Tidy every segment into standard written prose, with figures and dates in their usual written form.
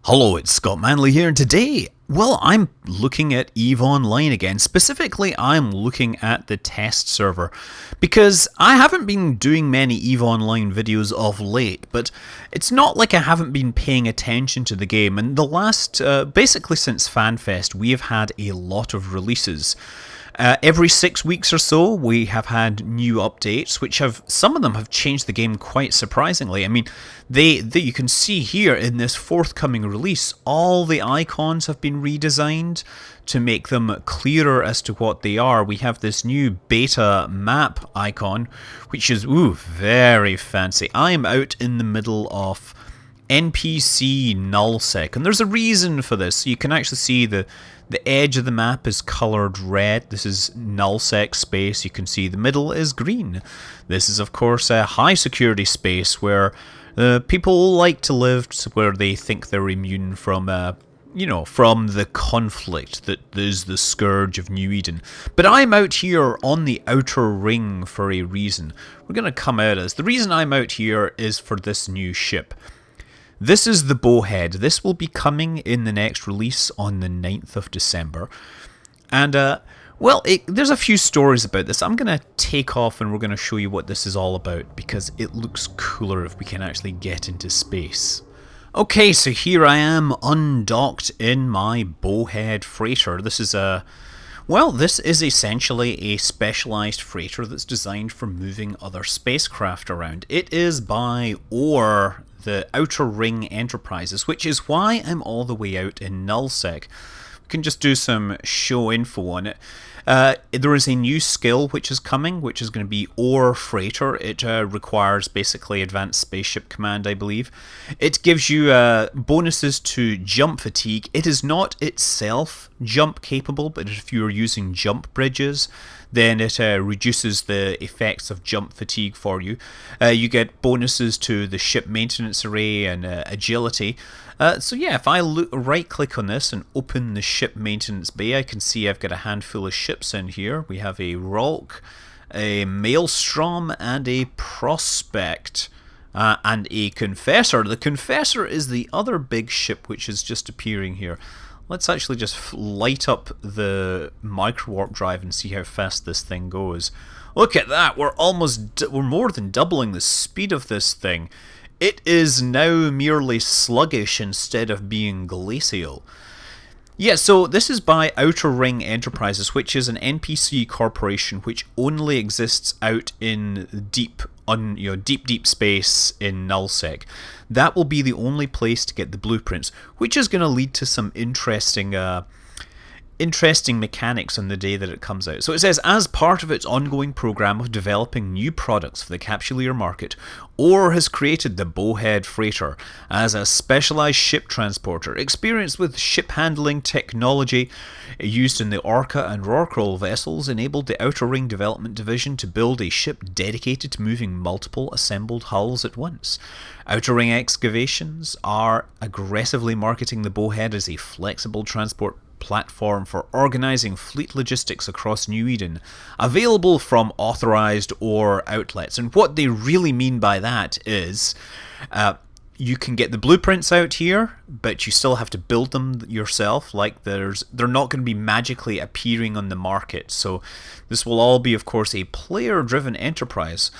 Hello, it's Scott Manley here, and today, well, I'm looking at EVE Online again. Specifically, I'm looking at the test server, because I haven't been doing many EVE Online videos of late, but it's not like I haven't been paying attention to the game, and the last, basically since FanFest, we have had a lot of releases. Every 6 weeks or so, we have had new updates, which some of them have changed the game quite surprisingly. I mean, you can see here in this forthcoming release, all the icons have been redesigned to make them clearer as to what they are. We have this new beta map icon, which is very fancy. I am out in the middle of NPC nullsec, and there's a reason for this. You can actually see the edge of the map is coloured red. This is nullsec space. You can see the middle is green. This is of course a high security space where people like to live, where they think they're immune from from the conflict that is the scourge of New Eden. But I'm out here on the outer ring for a reason. We're going to come at us. The reason I'm out here is for this new ship. This is the Bowhead. This will be coming in the next release on the 9th of December. And, there's a few stories about this. I'm going to take off and we're going to show you what this is all about, because it looks cooler if we can actually get into space. Okay, so here I am undocked in my Bowhead freighter. This is this is essentially a specialized freighter that's designed for moving other spacecraft around. It is by the Outer Ring Enterprises, which is why I'm all the way out in nullsec. We can just do some show info on it. There is a new skill which is coming, which is going to be Ore Freighter. It requires basically advanced spaceship command, I believe. It gives you bonuses to jump fatigue. It is not itself jump capable, but if you're using jump bridges, then it reduces the effects of jump fatigue for you. You get bonuses to the ship maintenance array and agility. So yeah, if I right click on this and open the ship maintenance bay, I can see I've got a handful of ships in here. We have a Rolk, a Maelstrom, and a Prospect. And a Confessor. The Confessor is the other big ship which is just appearing here. Let's actually just light up the microwarp drive and see how fast this thing goes. Look at that! We're more than doubling the speed of this thing. It is now merely sluggish instead of being glacial. Yeah, so this is by Outer Ring Enterprises, which is an NPC corporation which only exists out in deep space in nullsec. That will be the only place to get the blueprints, which is going to lead to some interesting mechanics on the day that it comes out. So it says, as part of its ongoing program of developing new products for the capsuleer market, Ore has created the Bowhead Freighter as a specialized ship transporter, experienced with ship handling technology used in the Orca and Rorqual vessels, enabled the Outer Ring Development Division to build a ship dedicated to moving multiple assembled hulls at once. Outer Ring Excavations are aggressively marketing the Bowhead as a flexible transport platform for organizing fleet logistics across New Eden, available from authorized Ore outlets. And what they really mean by that is you can get the blueprints out here, but you still have to build them yourself. Like they're not going to be magically appearing on the market. So this will all be, of course, a player-driven enterprise.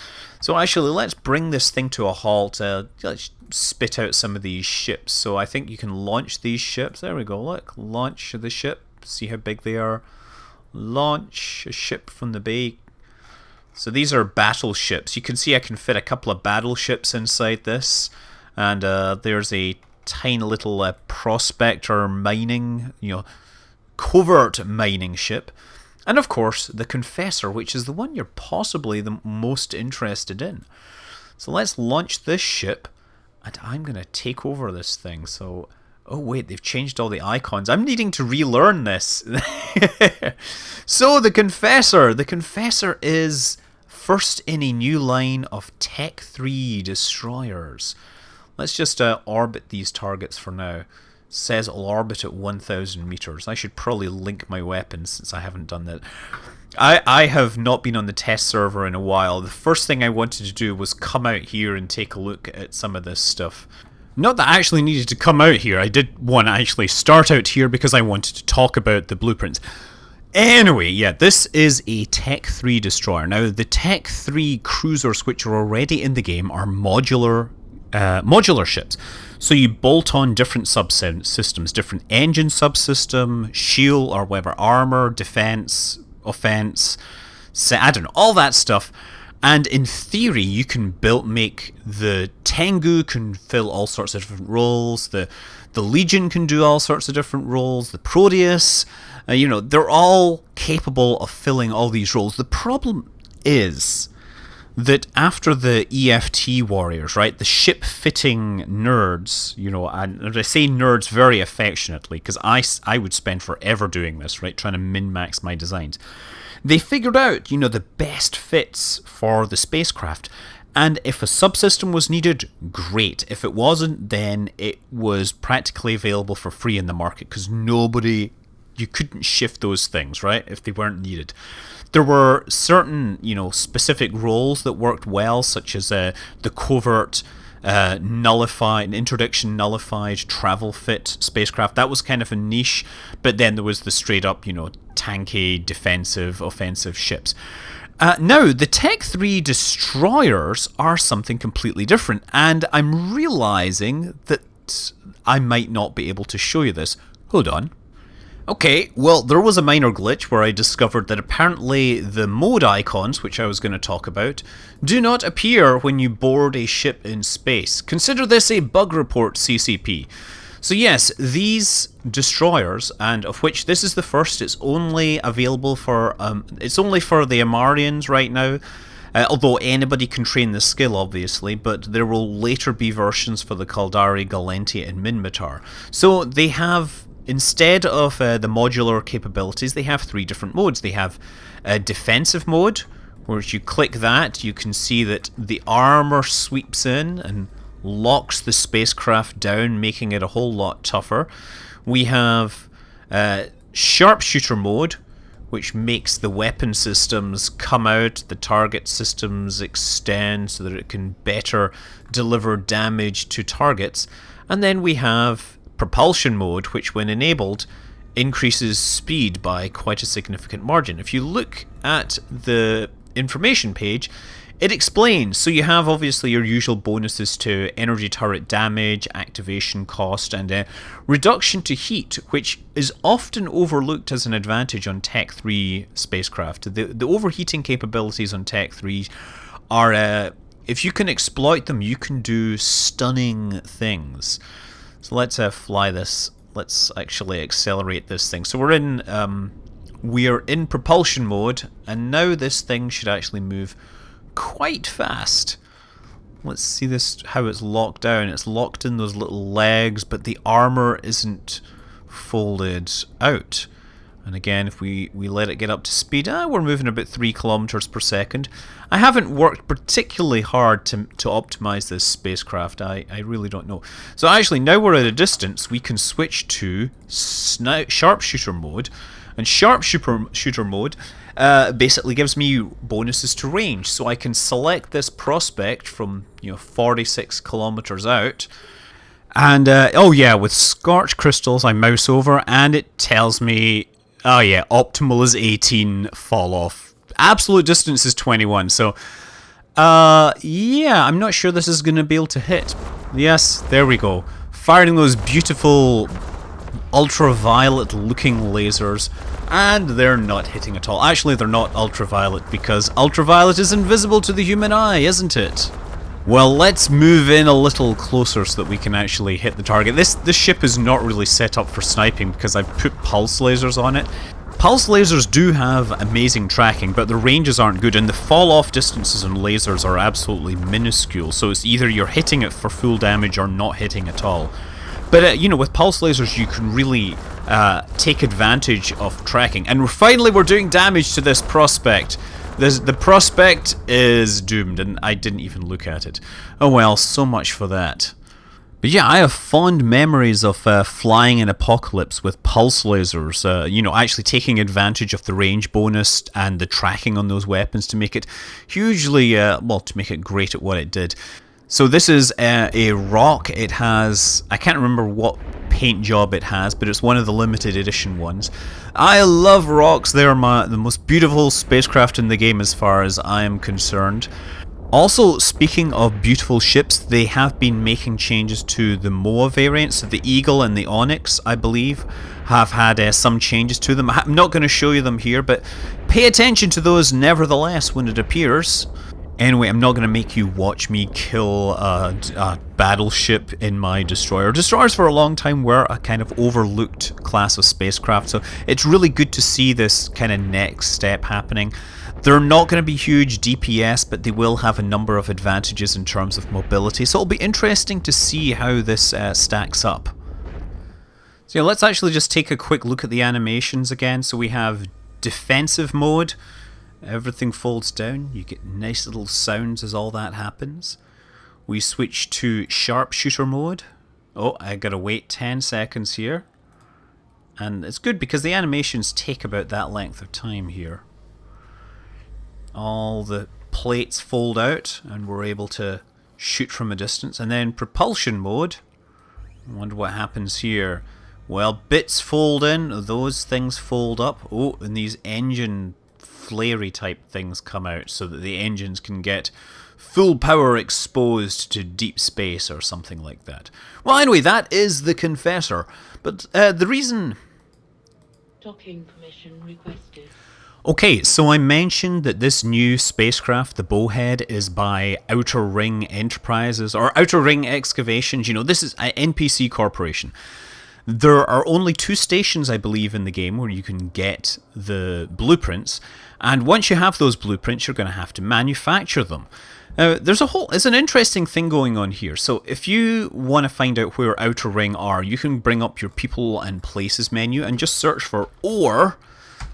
So actually, let's bring this thing to a halt. Let's spit out some of these ships. So I think you can launch these ships. There we go. Look, launch the ship. See how big they are. Launch a ship from the bay. So these are battleships. You can see I can fit a couple of battleships inside this. And there's a tiny little prospector mining, covert mining ship. And of course, the Confessor, which is the one you're possibly the most interested in. So let's launch this ship, and I'm going to take over this thing. So, oh wait, they've changed all the icons. I'm needing to relearn this. So the Confessor is first in a new line of Tech 3 destroyers. Let's just orbit these targets for now. Says it'll orbit at 1,000 meters. I should probably link my weapons since I haven't done that. I have not been on the test server in a while. The first thing I wanted to do was come out here and take a look at some of this stuff. Not that I actually needed to come out here. I did want to actually start out here because I wanted to talk about the blueprints. Anyway, yeah, this is a Tech 3 destroyer. Now, the Tech 3 cruisers, which are already in the game, are modular ships. So you bolt on different subsystems, different engine subsystem, shield or whatever, armor, defense, offense, I don't know, all that stuff. And in theory, you can make the Tengu can fill all sorts of different roles. The Legion can do all sorts of different roles. The Proteus, they're all capable of filling all these roles. The problem is that after the EFT warriors, right, the ship-fitting nerds, and I say nerds very affectionately because I would spend forever doing this, right, trying to min-max my designs. They figured out, the best fits for the spacecraft. And if a subsystem was needed, great. If it wasn't, then it was practically available for free in the market because you couldn't shift those things, right, if they weren't needed. There were certain, specific roles that worked well, such as the covert interdiction nullified travel fit spacecraft. That was kind of a niche, but then there was the straight up, tanky, defensive, offensive ships. Now, the Tech 3 destroyers are something completely different, and I'm realizing that I might not be able to show you this. Hold on. Okay, well, there was a minor glitch where I discovered that apparently the mode icons, which I was going to talk about, do not appear when you board a ship in space. Consider this a bug report, CCP. So yes, these destroyers, and of which this is the first, it's only available for, it's only for the Amarians right now, although anybody can train the skill, obviously, but there will later be versions for the Caldari, Galenti, and Minmatar. So they have, instead of the modular capabilities, they have 3 different modes. They have a defensive mode, where if you click that, you can see that the armor sweeps in and locks the spacecraft down, making it a whole lot tougher. We have sharpshooter mode, which makes the weapon systems come out, the target systems extend so that it can better deliver damage to targets. And then we have propulsion mode, which when enabled increases speed by quite a significant margin. If you look at the information page, it explains. So you have obviously your usual bonuses to energy turret damage, activation cost, and reduction to heat, which is often overlooked as an advantage on Tech 3 spacecraft. The overheating capabilities on Tech 3 are, if you can exploit them, you can do stunning things. So let's fly this. Let's actually accelerate this thing. So we're in propulsion mode, and now this thing should actually move quite fast. Let's see this, how it's locked down. It's locked in those little legs, but the armor isn't folded out. And again, if we let it get up to speed, we're moving about 3 kilometers per second. I haven't worked particularly hard to optimize this spacecraft. I really don't know. So actually, now we're at a distance, we can switch to sharpshooter mode. And sharpshooter mode basically gives me bonuses to range. So I can select this prospect from 46 kilometers out. And oh yeah, with scorch crystals, I mouse over and it tells me, oh yeah, optimal is 18, fall off. Absolute distance is 21. So yeah, I'm not sure this is going to be able to hit. Yes, there we go. Firing those beautiful ultraviolet looking lasers, and they're not hitting at all. Actually, they're not ultraviolet because ultraviolet is invisible to the human eye, isn't it? Well, let's move in a little closer so that we can actually hit the target. This ship is not really set up for sniping because I've put pulse lasers on it. Pulse lasers do have amazing tracking, but the ranges aren't good, and the fall-off distances on lasers are absolutely minuscule, so it's either you're hitting it for full damage or not hitting at all. But, with pulse lasers you can really take advantage of tracking. And we're doing damage to this prospect. The prospect is doomed, and I didn't even look at it. Oh well, so much for that. But yeah, I have fond memories of flying in Apocalypse with pulse lasers, actually taking advantage of the range bonus and the tracking on those weapons to make it hugely, to make it great at what it did. So this is a rock. It has, I can't remember what paint job it has, but it's one of the limited edition ones. I love rocks. They are the most beautiful spacecraft in the game as far as I am concerned. Also, speaking of beautiful ships, they have been making changes to the MOA variants. So the Eagle and the Onyx, I believe, have had some changes to them. I'm not going to show you them here, but pay attention to those nevertheless when it appears. Anyway, I'm not going to make you watch me kill a battleship in my destroyer. Destroyers for a long time were a kind of overlooked class of spacecraft, so it's really good to see this kind of next step happening. They're not going to be huge DPS, but they will have a number of advantages in terms of mobility, so it'll be interesting to see how this stacks up. So yeah, let's actually just take a quick look at the animations again. So we have defensive mode. Everything folds down, you get nice little sounds as all that happens. We switch to sharpshooter mode. Oh, I gotta wait 10 seconds here. And it's good because the animations take about that length of time here. All the plates fold out and we're able to shoot from a distance. And then propulsion mode. I wonder what happens here. Well, bits fold in, those things fold up. Oh, and these engine flary type things come out so that the engines can get full power exposed to deep space or something like that. Well, anyway, that is the Confessor. But the reason... Docking permission requested. Okay, so I mentioned that this new spacecraft, the Bowhead, is by Outer Ring Enterprises, or Outer Ring Excavations. You know, this is an NPC corporation. There are only 2 stations, I believe, in the game where you can get the blueprints, and once you have those blueprints, you're going to have to manufacture them. It's an interesting thing going on here. So if you want to find out where Outer Ring are, you can bring up your People and Places menu and just search for OR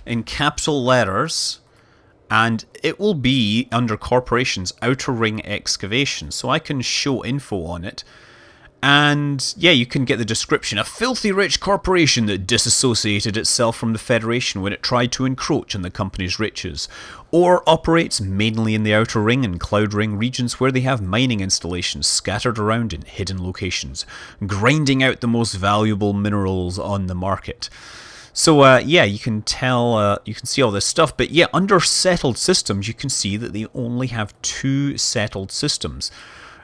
in capital letters, and it will be under Corporations, Outer Ring Excavation. So I can show info on it. And yeah, you can get the description. A filthy rich corporation that disassociated itself from the Federation when it tried to encroach on the company's riches, or operates mainly in the Outer Ring and Cloud Ring regions where they have mining installations scattered around in hidden locations, grinding out the most valuable minerals on the market. So yeah, you can tell, you can see all this stuff, but yeah, under settled systems, you can see that they only have 2 settled systems,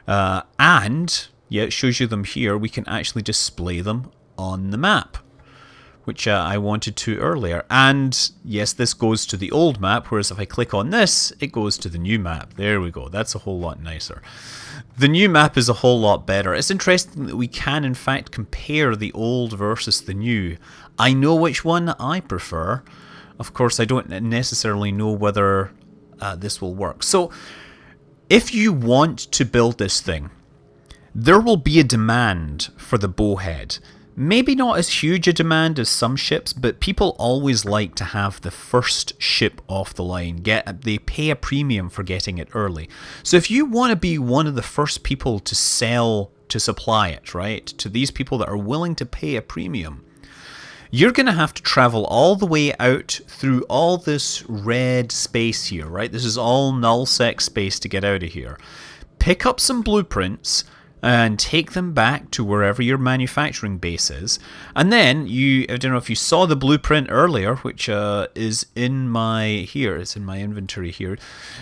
and yeah, it shows you them here. We can actually display them on the map, which I wanted to earlier. And yes, this goes to the old map, whereas if I click on this, it goes to the new map. There we go. That's a whole lot nicer. The new map is a whole lot better. It's interesting that we can, in fact, compare the old versus the new. I know which one I prefer. Of course, I don't necessarily know whether this will work. So, if you want to build this thing, there will be a demand for the Bowhead. Maybe not as huge a demand as some ships, but people always like to have the first ship off the line. They pay a premium for getting it early. So if you want to be one of the first people to supply it, right, to these people that are willing to pay a premium, you're going to have to travel all the way out through all this red space here, right? This is all nullsec space to get out of here. Pick up some blueprints and take them back to wherever your manufacturing base is. And then, I don't know if you saw the blueprint earlier, which is in my inventory here.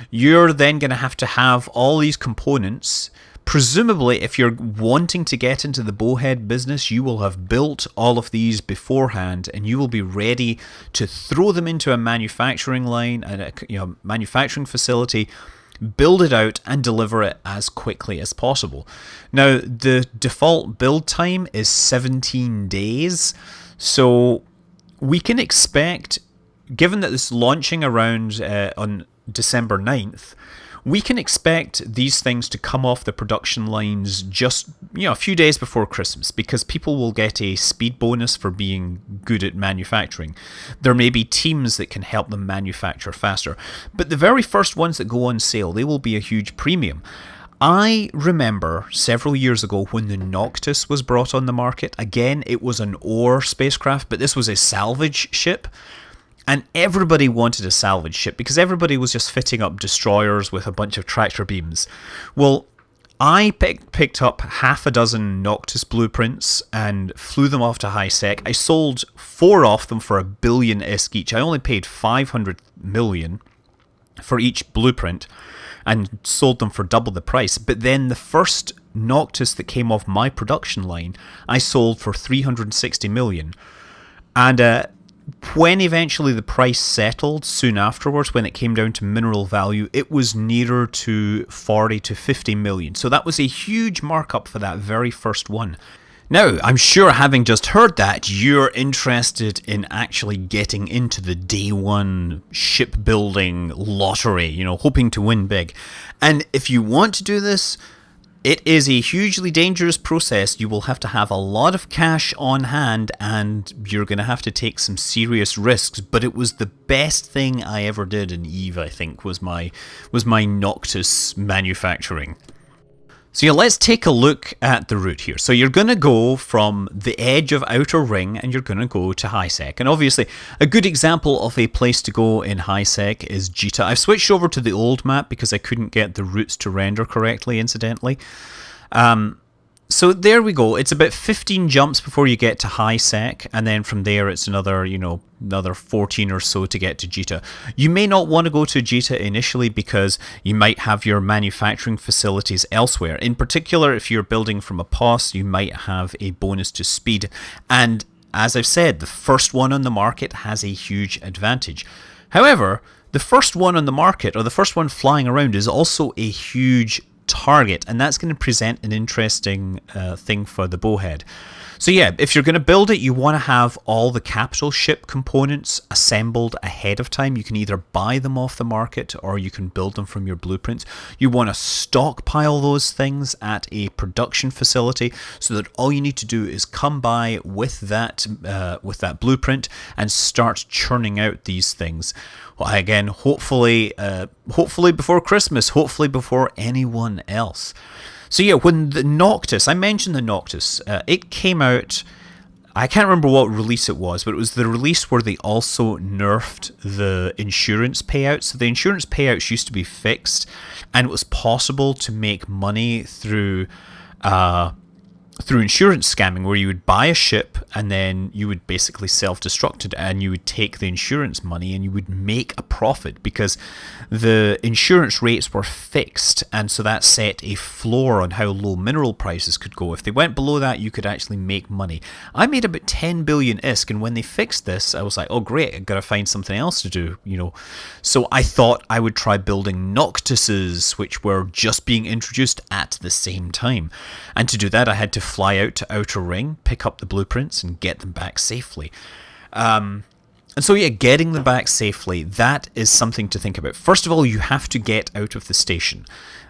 You're then going to have all these components. Presumably, if you're wanting to get into the Bowhead business, you will have built all of these beforehand, and you will be ready to throw them into a manufacturing line and a manufacturing facility, build it out and deliver it as quickly as possible. Now, the default build time is 17 days, so we can expect, given that this is launching around on December 9th, we can expect these things to come off the production lines just a few days before Christmas, because people will get a speed bonus for being good at manufacturing. There may be teams that can help them manufacture faster, but the very first ones that go on sale, they will be a huge premium. I remember several years ago when the Noctis was brought on the market. Again, it was an ore spacecraft, but this was a salvage ship. And everybody wanted a salvage ship because everybody was just fitting up destroyers with a bunch of tractor beams. Well, I picked up half a dozen Noctis blueprints and flew them off to high sec. I sold 4 of them for 1 billion ISK each. I only paid 500 million for each blueprint and sold them for double the price. But then the first Noctis that came off my production line, I sold for 360 million. And when eventually the price settled soon afterwards, when it came down to mineral value, it was nearer to 40 to 50 million. So that was a huge markup for that very first one. Now, I'm sure having just heard that, you're interested in actually getting into the day one shipbuilding lottery, hoping to win big. And if you want to do this, it is a hugely dangerous process. You will have to have a lot of cash on hand and you're going to have to take some serious risks. But it was the best thing I ever did in EVE, I think, was my Noctis manufacturing. So yeah, let's take a look at the route here. So you're going to go from the edge of Outer Ring and you're going to go to High Sec. And obviously, a good example of a place to go in High Sec is Jita. I've switched over to the old map because I couldn't get the routes to render correctly, incidentally. So there we go. It's about 15 jumps before you get to High Sec, and then from there it's another 14 or so to get to Jita. You may not want to go to Jita initially because you might have your manufacturing facilities elsewhere. In particular, if you're building from a POS, you might have a bonus to speed. And as I've said, the first one on the market has a huge advantage. However, the first one on the market, or the first one flying around, is also a huge target, and that's going to present an interesting thing for the Bowhead. So yeah, if you're going to build it, you want to have all the capital ship components assembled ahead of time. You can either buy them off the market or you can build them from your blueprints. You want to stockpile those things at a production facility so that all you need to do is come by with that blueprint and start churning out these things. Well, again, hopefully before Christmas, hopefully before anyone else. So yeah, when the Noctis, I mentioned the Noctis, it came out, I can't remember what release it was, but it was the release where they also nerfed the insurance payouts. So the insurance payouts used to be fixed, and it was possible to make money through insurance scamming, where you would buy a ship and then you would basically self-destruct it and you would take the insurance money and you would make a profit because the insurance rates were fixed, and so that set a floor on how low mineral prices could go. If they went below that, you could actually make money. I made about 10 billion ISK, and when they fixed this, I was like, oh great, I've got to find something else to do, So I thought I would try building Noctises, which were just being introduced at the same time. And to do that, I had to fly out to Outer Ring, pick up the blueprints, and get them back safely. And so yeah, getting them back safely, that is something to think about. First of all, you have to get out of the station.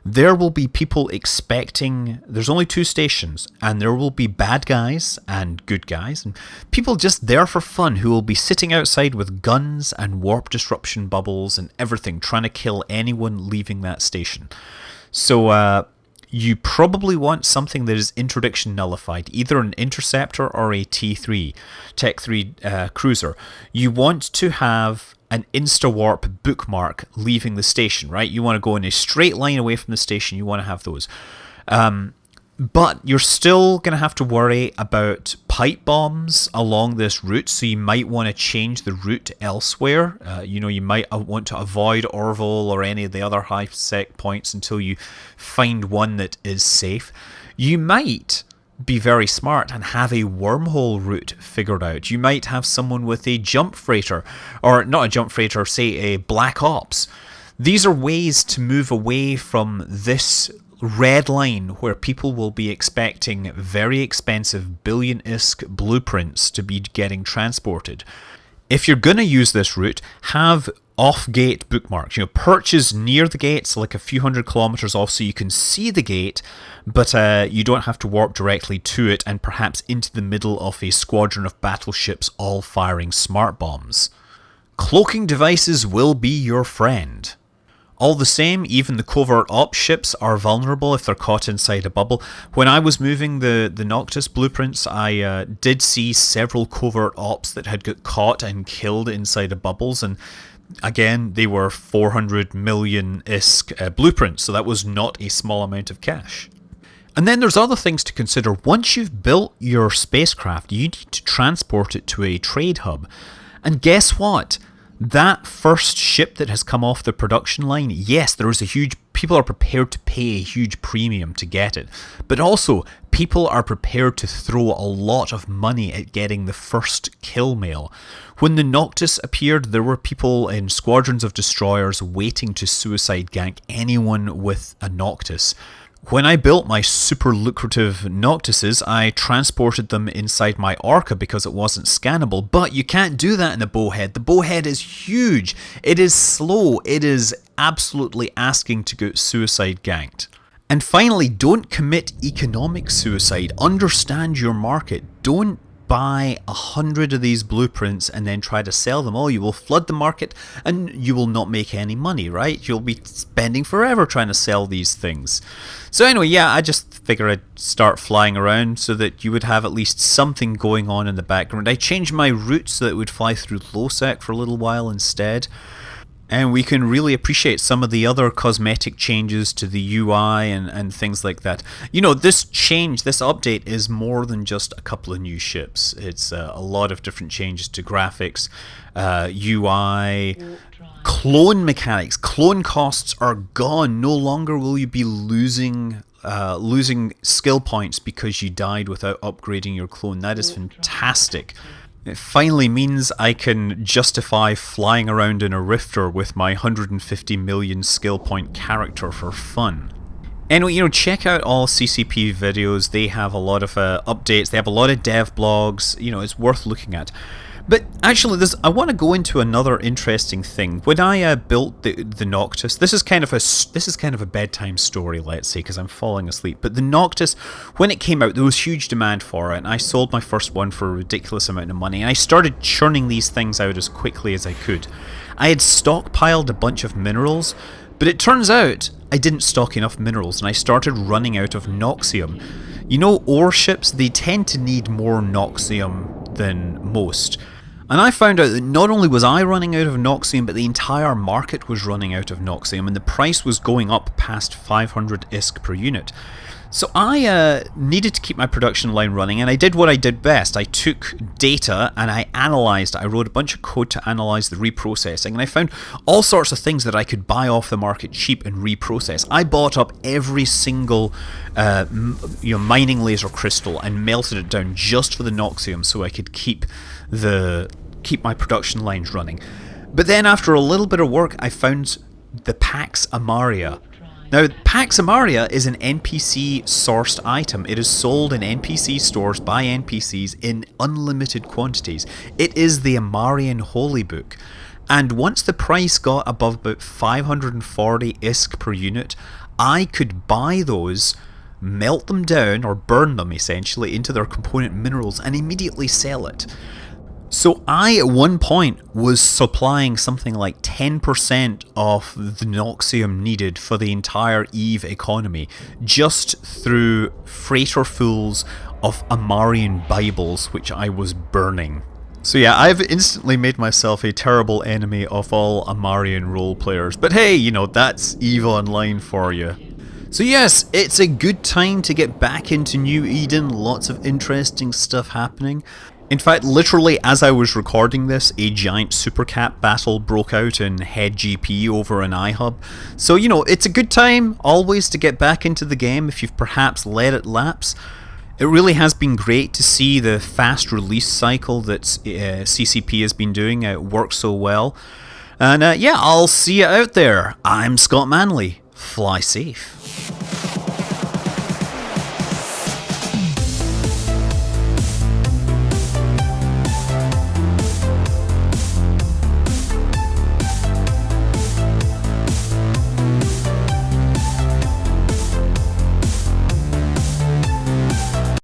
There will be people expecting, there's only 2 stations, and there will be bad guys and good guys, and people just there for fun who will be sitting outside with guns and warp disruption bubbles and everything, trying to kill anyone leaving that station. So you probably want something that is interdiction nullified, either an interceptor or a T3, Tech 3 cruiser. You want to have an insta-warp bookmark leaving the station, right? You want to go in a straight line away from the station. You want to have those. But you're still going to have to worry about pipe bombs along this route, so you might want to change the route elsewhere. You might want to avoid Orville or any of the other high-sec points until you find one that is safe. You might be very smart and have a wormhole route figured out. You might have someone with a jump freighter, or not a jump freighter, say a Black Ops. These are ways to move away from this red line where people will be expecting very expensive billion ISK blueprints to be getting transported. If you're going to use this route, have off-gate bookmarks. Perches near the gates, like a few hundred kilometers off, so you can see the gate, but you don't have to warp directly to it and perhaps into the middle of a squadron of battleships all firing smart bombs. Cloaking devices will be your friend. All the same, even the covert ops ships are vulnerable if they're caught inside a bubble. When I was moving the Noctis blueprints, I did see several covert ops that had got caught and killed inside of bubbles, and again, they were 400 million ISK blueprints, so that was not a small amount of cash. And then there's other things to consider. Once you've built your spacecraft, you need to transport it to a trade hub. And guess what? That first ship that has come off the production line, yes, there is a huge... people are prepared to pay a huge premium to get it. But also, people are prepared to throw a lot of money at getting the first kill mail. When the Noctis appeared, there were people in squadrons of destroyers waiting to suicide gank anyone with a Noctis. When I built my super lucrative Noctises, I transported them inside my Orca because it wasn't scannable, but you can't do that in the Bowhead. The Bowhead is huge, it is slow, it is absolutely asking to get suicide ganked. And finally, don't commit economic suicide. Understand your market. Don't buy 100 of these blueprints and then try to sell them all. You will flood the market and you will not make any money, right? You'll be spending forever trying to sell these things. So anyway, yeah, I just figured I'd start flying around so that you would have at least something going on in the background. I changed my route so that it would fly through Losec for a little while instead. And we can really appreciate some of the other cosmetic changes to the UI and things like that. You know, this change, this update is more than just a couple of new ships. It's a lot of different changes to graphics, UI, clone mechanics. Clone costs are gone. No longer will you be losing skill points because you died without upgrading your clone. That is fantastic. It finally means I can justify flying around in a Rifter with my 150 million skill point character for fun. Anyway, you know, check out all CCP videos. They have a lot of updates. They have a lot of dev blogs. You know, it's worth looking at. But actually, I want to go into another interesting thing. When I built the Noctis, this is kind of a bedtime story, let's say, because I'm falling asleep. But the Noctis, when it came out, there was huge demand for it, and I sold my first one for a ridiculous amount of money. And I started churning these things out as quickly as I could. I had stockpiled a bunch of minerals, but it turns out I didn't stock enough minerals, and I started running out of Noxium. You know, ore ships, they tend to need more Noxium than most. And I found out that not only was I running out of Noxium, but the entire market was running out of Noxium, and the price was going up past 500 ISK per unit. So I needed to keep my production line running, and I did what I did best. I took data and I analysed it. I wrote a bunch of code to analyse the reprocessing, and I found all sorts of things that I could buy off the market cheap and reprocess. I bought up every single mining laser crystal and melted it down just for the Noxium so I could keep my production lines running. But then after a little bit of work, I found the Pax Amaria. Now, Pax Amaria is an NPC sourced item. It is sold in NPC stores by NPCs in unlimited quantities. It is the Amarian Holy Book. And once the price got above about 540 ISK per unit, I could buy those, melt them down, or burn them essentially, into their component minerals and immediately sell it. So I, at one point, was supplying something like 10% of the Noxium needed for the entire EVE economy, just through freighterfuls of Amarian Bibles, which I was burning. So yeah, I've instantly made myself a terrible enemy of all Amarian role players. But hey, you know, that's EVE Online for you. So yes, it's a good time to get back into New Eden, lots of interesting stuff happening. In fact, literally as I was recording this, a giant supercap battle broke out in Head GP over an iHub. So, you know, it's a good time always to get back into the game if you've perhaps let it lapse. It really has been great to see the fast release cycle that CCP has been doing work so well. And yeah, I'll see you out there. I'm Scott Manley. Fly safe.